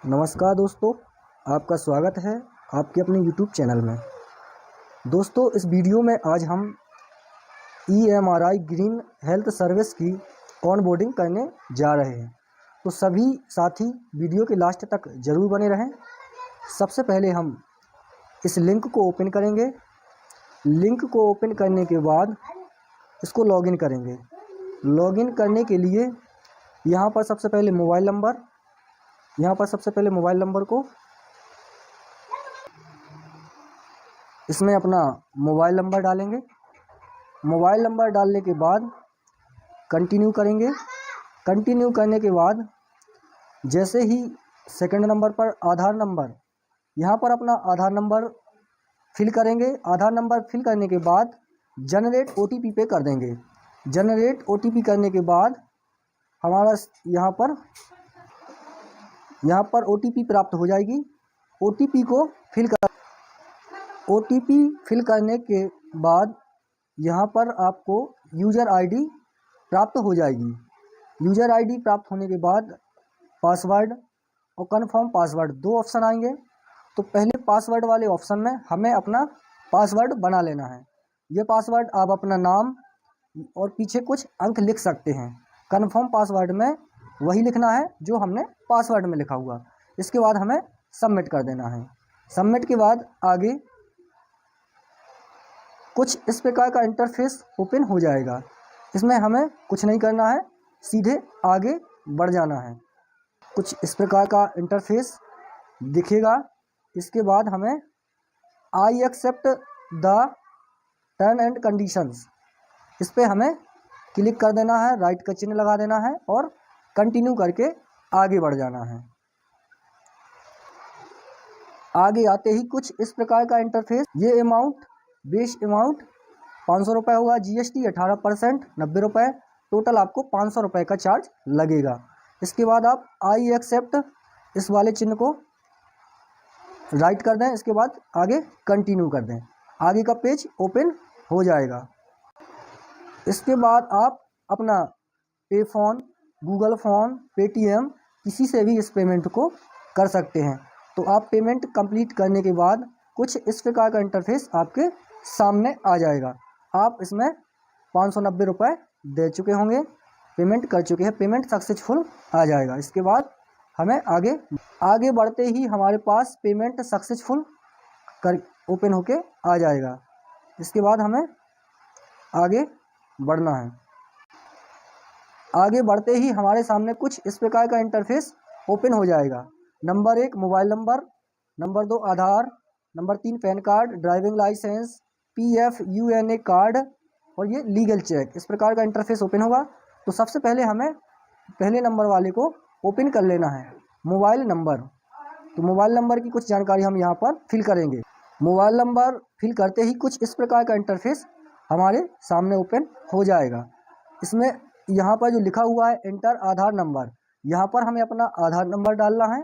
नमस्कार दोस्तों, आपका स्वागत है आपके अपने YouTube चैनल में। दोस्तों, इस वीडियो में आज हम EMRI ग्रीन हेल्थ सर्विस की ऑनबोर्डिंग करने जा रहे हैं। तो सभी साथी वीडियो के लास्ट तक ज़रूर बने रहें। सबसे पहले हम इस लिंक को ओपन करेंगे। लिंक को ओपन करने के बाद इसको लॉगिन करेंगे। लॉगिन करने के लिए यहाँ पर सबसे पहले मोबाइल नंबर को इसमें अपना मोबाइल नंबर डालेंगे। मोबाइल नंबर डालने के बाद कंटिन्यू करेंगे। कंटिन्यू करने के बाद जैसे ही सेकंड नंबर पर आधार नंबर, यहाँ पर अपना आधार नंबर फिल करेंगे। आधार नंबर फिल करने के बाद जनरेट OTP पे कर देंगे। जनरेट OTP करने के बाद हमारा यहाँ पर OTP प्राप्त हो जाएगी। OTP फिल करने के बाद यहाँ पर आपको यूज़र ID प्राप्त हो जाएगी। यूज़र ID प्राप्त होने के बाद पासवर्ड और कन्फर्म पासवर्ड दो ऑप्शन आएंगे। तो पहले पासवर्ड वाले ऑप्शन में हमें अपना पासवर्ड बना लेना है। ये पासवर्ड आप अपना नाम और पीछे कुछ अंक लिख सकते हैं। कन्फर्म पासवर्ड में वही लिखना है जो हमने पासवर्ड में लिखा हुआ। इसके बाद हमें सबमिट कर देना है। सबमिट के बाद आगे कुछ इस प्रकार का इंटरफेस ओपन हो जाएगा। इसमें हमें कुछ नहीं करना है, सीधे आगे बढ़ जाना है। कुछ इस प्रकार का इंटरफेस दिखेगा। इसके बाद हमें I accept the term and conditions, इस पर हमें क्लिक कर देना है, राइट का चिन्ह लगा देना है और कंटिन्यू करके आगे बढ़ जाना है। आगे आते ही कुछ इस प्रकार का इंटरफेस, ये बेस अमाउंट 500 रुपये होगा। GST 18% 90 रुपये, टोटल आपको 500 रुपये का चार्ज लगेगा। इसके बाद आप आई एक्सेप्ट इस वाले चिन्ह को राइट कर दें। इसके बाद आगे कंटिन्यू कर दें। आगे का पेज ओपन हो जाएगा। इसके बाद आप अपना पे फोन, गूगल फोन, पेटीएम किसी से भी इस पेमेंट को कर सकते हैं। तो आप पेमेंट कंप्लीट करने के बाद कुछ इस प्रकार का इंटरफेस आपके सामने आ जाएगा। आप इसमें 590 रुपये दे चुके होंगे, पेमेंट कर चुके हैं, पेमेंट सक्सेसफुल आ जाएगा। इसके बाद हमें आगे बढ़ते ही हमारे पास पेमेंट सक्सेसफुल कर ओपन होके आ जाएगा। इसके बाद हमें आगे बढ़ना है। आगे बढ़ते ही हमारे सामने कुछ इस प्रकार का इंटरफेस ओपन हो जाएगा। Number 1 mobile number, number 2 Aadhaar, number 3 PAN card, driving licence, PF UNA card और ये लीगल चेक, इस प्रकार का इंटरफेस ओपन होगा। तो सबसे पहले हमें पहले नंबर वाले को ओपन कर लेना है, मोबाइल नंबर। तो मोबाइल नंबर की कुछ जानकारी हम यहाँ पर फिल करेंगे। मोबाइल नंबर फिल करते ही कुछ इस प्रकार का इंटरफेस हमारे सामने ओपन हो जाएगा। इसमें यहाँ पर जो लिखा हुआ है एंटर आधार नंबर, यहाँ पर हमें अपना आधार नंबर डालना है।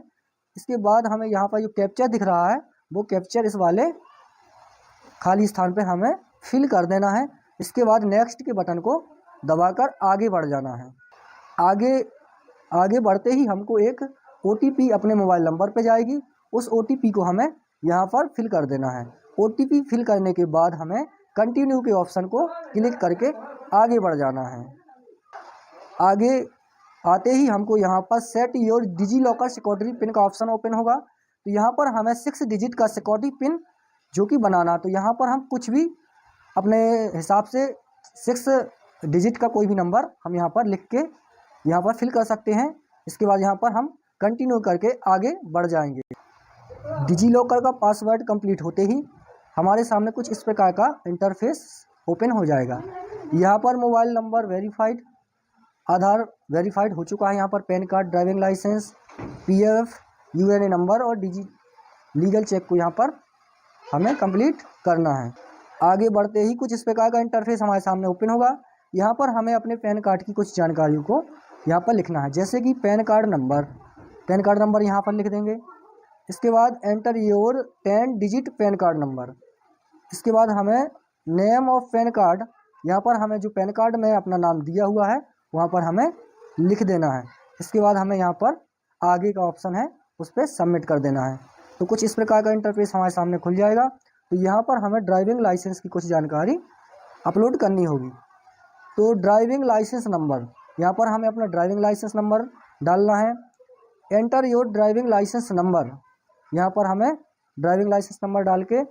इसके बाद हमें यहाँ पर जो कैप्चर दिख रहा है वो कैप्चर इस वाले खाली स्थान पे हमें फिल कर देना है। इसके बाद नेक्स्ट के बटन को दबाकर आगे बढ़ जाना है। आगे बढ़ते ही हमको एक OTP अपने मोबाइल नंबर पे जाएगी। उस OTP को हमें यहाँ पर फिल कर देना है। OTP फिल करने के बाद हमें कंटिन्यू के ऑप्शन को क्लिक करके आगे बढ़ जाना है। आगे आते ही हमको यहाँ पर set your DigiLocker security pin का ऑप्शन ओपन होगा। तो यहाँ पर हमें 6 डिजिट का सिक्योरिटी पिन जो कि बनाना। तो यहाँ पर हम कुछ भी अपने हिसाब से 6 डिजिट का कोई भी नंबर हम यहाँ पर लिख के यहाँ पर फिल कर सकते हैं। इसके बाद यहाँ पर हम कंटिन्यू करके आगे बढ़ जाएंगे। डिजी लॉकर का पासवर्ड कंप्लीट होते ही हमारे सामने कुछ इस प्रकार का इंटरफेस ओपन हो जाएगा। यहाँ पर mobile number verified, Aadhaar verified हो चुका है। यहाँ पर PAN card, driving licence, PF UNA number और लीगल चेक को यहाँ पर हमें कंप्लीट करना है। आगे बढ़ते ही कुछ इस प्रकार का इंटरफेस हमारे सामने ओपन होगा। यहाँ पर हमें अपने पैन कार्ड की कुछ जानकारियों को यहाँ पर लिखना है, जैसे कि पैन कार्ड नंबर यहाँ पर लिख देंगे। इसके बाद enter your 10 digit pan card number. इसके बाद हमें नेम ऑफ पैन कार्ड, यहाँ पर हमें जो पैन कार्ड में अपना नाम दिया हुआ है वहाँ पर हमें लिख देना है। इसके बाद हमें यहाँ पर आगे का ऑप्शन है उस पर सबमिट कर देना है। तो कुछ इस प्रकार का इंटरफेस हमारे सामने खुल जाएगा। तो यहाँ पर हमें ड्राइविंग लाइसेंस की कुछ जानकारी अपलोड करनी होगी। तो ड्राइविंग लाइसेंस नंबर, यहाँ पर हमें अपना ड्राइविंग लाइसेंस नंबर डालना है। Enter your driving licence number, यहाँ पर हमें ड्राइविंग लाइसेंस नंबर डाल के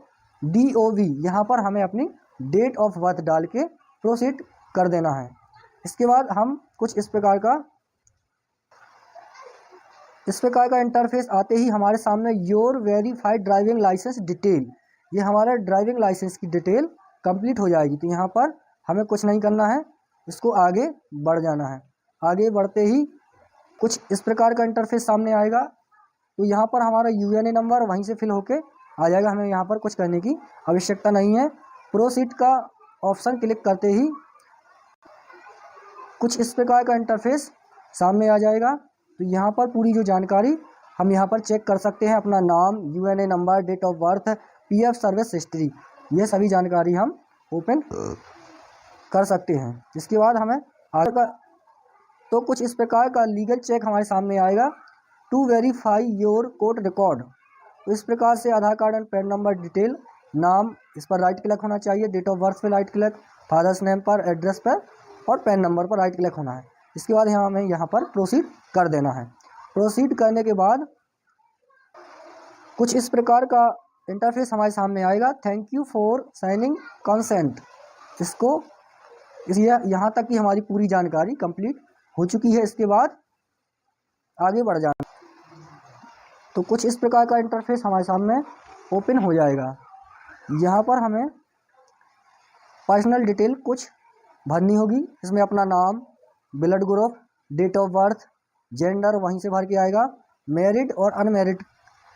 DOV, यहाँ पर हमें अपनी डेट ऑफ बर्थ डाल के प्रोसीड कर देना है। इसके बाद हम कुछ इस प्रकार का इंटरफेस आते ही हमारे सामने your verified driving licence detail, ये हमारा ड्राइविंग लाइसेंस की डिटेल कंप्लीट हो जाएगी। तो यहाँ पर हमें कुछ नहीं करना है, इसको आगे बढ़ जाना है। आगे बढ़ते ही कुछ इस प्रकार का इंटरफेस सामने आएगा। तो यहाँ पर हमारा UNA नंबर वहीं से फिल होके आ जाएगा, हमें यहाँ पर कुछ करने की आवश्यकता नहीं है। प्रोसीड का ऑप्शन क्लिक करते ही कुछ इस प्रकार का इंटरफेस सामने आ जाएगा। तो यहाँ पर पूरी जो जानकारी हम यहाँ पर चेक कर सकते हैं, अपना नाम, UNA नंबर, date of birth, PF service history, ये सभी जानकारी हम ओपन कर सकते हैं। इसके बाद हमें आगे का तो कुछ इस प्रकार का लीगल चेक हमारे सामने आएगा। To verify your court record, तो इस प्रकार से Aadhaar card and PAN number detail, नाम इस पर राइट क्लिक होना चाहिए, डेट ऑफ बर्थ पे राइट क्लिक, फादर्स नेम पर, एड्रेस पर और पैन नंबर पर राइट क्लिक होना है। इसके बाद हमें यहाँ पर प्रोसीड कर देना है। प्रोसीड करने के बाद कुछ इस प्रकार का इंटरफेस हमारे सामने आएगा। Thank you for signing consent, इसको यहाँ तक की हमारी पूरी जानकारी कंप्लीट हो चुकी है। इसके बाद आगे बढ़ जाना। तो कुछ इस प्रकार का इंटरफेस हमारे सामने ओपन हो जाएगा। यहाँ पर हमें पर्सनल डिटेल कुछ भरनी होगी। इसमें अपना नाम, blood group, date of birth, gender वहीं से भर के आएगा। मैरिड और अनमैरिड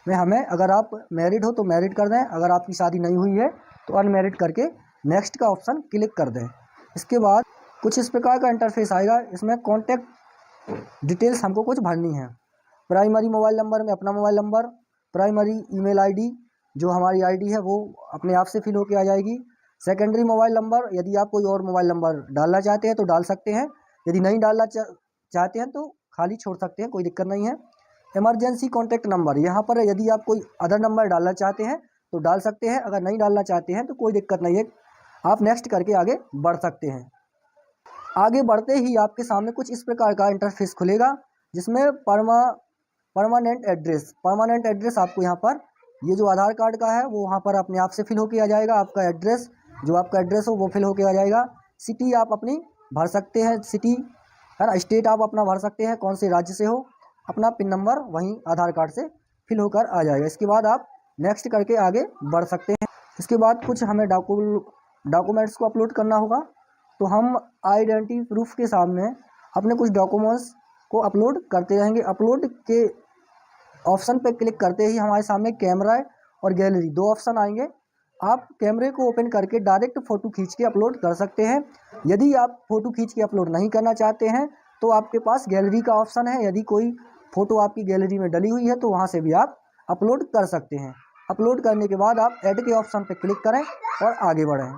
में हमें, अगर आप मैरिड हो तो मैरिड कर दें, अगर आपकी शादी नहीं हुई है तो अनमैरिड करके नेक्स्ट का ऑप्शन क्लिक कर दें। इसके बाद कुछ इस प्रकार का इंटरफेस आएगा। इसमें कॉन्टैक्ट डिटेल्स हमको कुछ भरनी है। प्राइमरी मोबाइल नंबर में अपना mobile number, primary email ID, जो हमारी आईडी है वो अपने आप से फिल होके आ जाएगी। सेकेंडरी मोबाइल नंबर, यदि आप कोई और मोबाइल नंबर डालना चाहते हैं तो डाल सकते हैं, यदि नहीं डालना चाहते हैं तो खाली छोड़ सकते हैं, कोई दिक्कत नहीं है। इमरजेंसी कॉन्टैक्ट नंबर, यहाँ पर यदि आप कोई अदर नंबर डालना चाहते हैं तो डाल सकते हैं, अगर नहीं डालना चाहते हैं तो कोई दिक्कत नहीं है, आप नेक्स्ट करके आगे बढ़ सकते हैं। आगे बढ़ते ही आपके सामने कुछ इस प्रकार का इंटरफेस खुलेगा, जिसमें परमानेंट एड्रेस आपको यहाँ पर, ये जो आधार कार्ड का है वो वहाँ पर अपने आप से फिल होके आ जाएगा। आपका एड्रेस, जो आपका एड्रेस हो वो फिल होके आ जाएगा। सिटी आप अपनी भर सकते हैं, सिटी है ना, स्टेट आप अपना भर सकते हैं, कौन से राज्य से हो। अपना पिन नंबर वहीं आधार कार्ड से फिल होकर आ जाएगा। इसके बाद आप नेक्स्ट करके आगे बढ़ सकते हैं। इसके बाद कुछ हमें डॉक्यूमेंट्स को अपलोड करना होगा। तो हम आइडेंटिटी प्रूफ के सामने अपने कुछ डॉक्यूमेंट्स को अपलोड करते रहेंगे। अपलोड के ऑप्शन पे क्लिक करते ही हमारे सामने कैमरा और गैलरी दो ऑप्शन आएंगे। आप कैमरे को ओपन करके डायरेक्ट फ़ोटो खींच के अपलोड कर सकते हैं। यदि आप फ़ोटो खींच के अपलोड नहीं करना चाहते हैं तो आपके पास गैलरी का ऑप्शन है। यदि कोई फ़ोटो आपकी गैलरी में डली हुई है तो वहाँ से भी आप अपलोड कर सकते हैं। अपलोड करने के बाद आप ऐड के ऑप्शन पर क्लिक करें और आगे बढ़ें।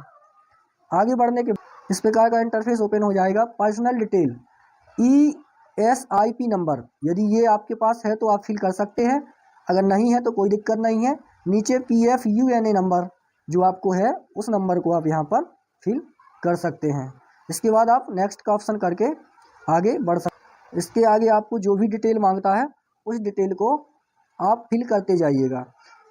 आगे बढ़ने के इस प्रकार का इंटरफेस ओपन हो जाएगा। पर्सनल डिटेल, ESIP नंबर, यदि ये आपके पास है तो आप फिल कर सकते हैं, अगर नहीं है तो कोई दिक्कत नहीं है। नीचे PF UNA नंबर जो आपको है उस नंबर को आप यहाँ पर फिल कर सकते हैं। इसके बाद आप नेक्स्ट का ऑप्शन करके आगे बढ़ सकते। इसके आगे आपको जो भी डिटेल मांगता है उस डिटेल को आप फिल करते जाइएगा।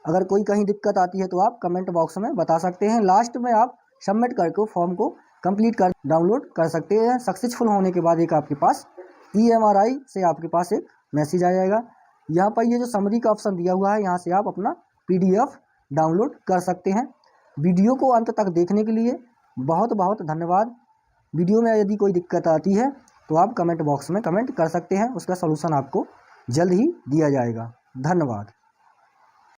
अगर कोई कहीं दिक्कत आती है तो आप कमेंट बॉक्स में बता सकते हैं। लास्ट में आप सबमिट करके फॉर्म को कंप्लीट कर डाउनलोड कर सकते हैं। सक्सेसफुल होने के बाद एक आपके पास EMRI से आपके पास एक मैसेज आ जाएगा। यहाँ पर ये जो समरी का ऑप्शन दिया हुआ है, यहाँ से आप अपना PDF डाउनलोड कर सकते हैं। वीडियो को अंत तक देखने के लिए बहुत बहुत धन्यवाद। वीडियो में यदि कोई दिक्कत आती है तो आप कमेंट बॉक्स में कमेंट कर सकते हैं, उसका सलूशन आपको जल्द ही दिया जाएगा। धन्यवाद।